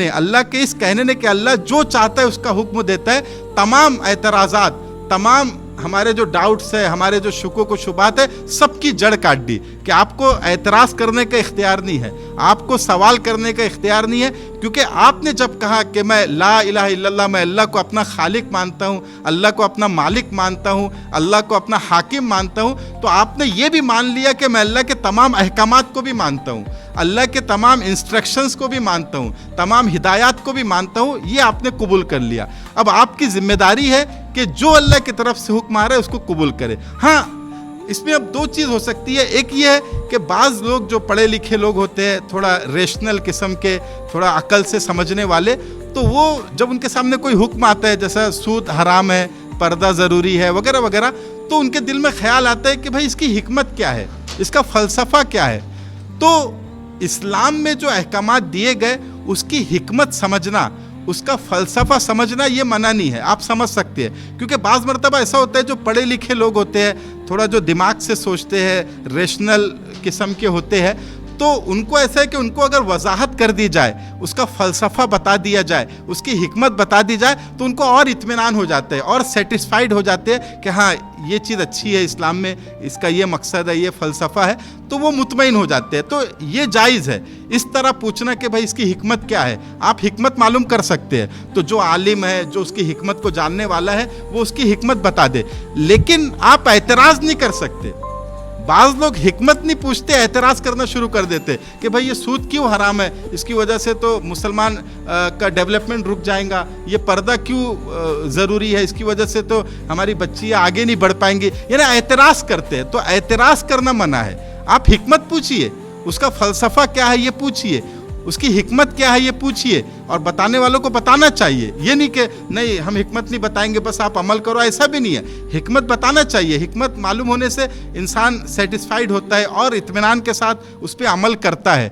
اللہ کے اس کہنے نے کہ اللہ جو چاہتا ہے اس کا حکم دیتا ہے، تمام اعتراضات، تمام ہمارے جو ڈاؤٹس ہے، ہمارے جو شکوک و شبہات ہے، سب کی جڑ کاٹ دی کہ آپ کو اعتراض کرنے کا اختیار نہیں ہے، آپ کو سوال کرنے کا اختیار نہیں ہے، کیونکہ آپ نے جب کہا کہ میں لا الہ الا اللہ، میں اللہ کو اپنا خالق مانتا ہوں، اللہ کو اپنا مالک مانتا ہوں، اللہ کو اپنا حاکم مانتا ہوں، تو آپ نے یہ بھی مان لیا کہ میں اللہ کے تمام احکامات کو بھی مانتا ہوں، اللہ کے تمام انسٹرکشنز کو بھی مانتا ہوں، تمام ہدایات کو بھی مانتا ہوں، یہ آپ نے قبول کر لیا۔ اب آپ کی ذمہ داری ہے کہ جو اللہ کی طرف سے حکم آ رہا ہے اس کو قبول کرے۔ ہاں، اس میں اب دو چیز ہو سکتی ہے، ایک یہ ہے کہ بعض لوگ جو پڑھے لکھے لوگ ہوتے ہیں، تھوڑا ریشنل قسم کے، تھوڑا عقل سے سمجھنے والے، تو وہ جب ان کے سامنے کوئی حکم آتا ہے جیسا سود حرام ہے، پردہ ضروری ہے وغیرہ وغیرہ، تو ان کے دل میں خیال آتا ہے کہ بھائی اس کی حکمت کیا ہے، اس کا فلسفہ کیا ہے۔ تو اسلام میں جو احکامات دیے گئے اس کی حکمت سمجھنا، اس کا فلسفہ سمجھنا یہ منع نہیں ہے، آپ سمجھ سکتے ہیں، کیونکہ بعض مرتبہ ایسا ہوتا ہے جو پڑھے لکھے لوگ ہوتے ہیں، تھوڑا جو دماغ سے سوچتے ہیں، ریشنل قسم کے ہوتے ہیں، تو ان کو ایسا ہے کہ ان کو اگر وضاحت کر دی جائے، اس کا فلسفہ بتا دیا جائے، اس کی حکمت بتا دی جائے، تو ان کو اور اطمینان ہو جاتا ہے اور سیٹسفائیڈ ہو جاتے ہیں کہ ہاں یہ چیز اچھی ہے اسلام میں، اس کا یہ مقصد ہے، یہ فلسفہ ہے، تو وہ مطمئن ہو جاتے ہیں۔ تو یہ جائز ہے اس طرح پوچھنا کہ بھائی اس کی حکمت کیا ہے، آپ حکمت معلوم کر سکتے ہیں، تو جو عالم ہے، جو اس کی حکمت کو جاننے والا ہے، وہ اس کی حکمت بتا دے، لیکن آپ اعتراض نہیں کر سکتے۔ بعض لوگ حکمت نہیں پوچھتے، اعتراض کرنا شروع کر دیتے کہ بھائی یہ سود کیوں حرام ہے، اس کی وجہ سے تو مسلمان کا ڈیولپمنٹ رک جائیں گا، یہ پردہ کیوں ضروری ہے، اس کی وجہ سے تو ہماری بچیاں آگے نہیں بڑھ پائیں گی، یعنی اعتراض کرتے ہیں۔ تو اعتراض کرنا منع ہے، آپ حکمت پوچھیے، اس کا فلسفہ کیا ہے یہ پوچھیے، اس کی حکمت کیا ہے یہ پوچھیے، اور بتانے والوں کو بتانا چاہیے، یہ نہیں کہ نہیں ہم حکمت نہیں بتائیں گے بس آپ عمل کرو، ایسا بھی نہیں ہے، حکمت بتانا چاہیے۔ حکمت معلوم ہونے سے انسان سیٹسفائیڈ ہوتا ہے اور اطمینان کے ساتھ اس پہ عمل کرتا ہے۔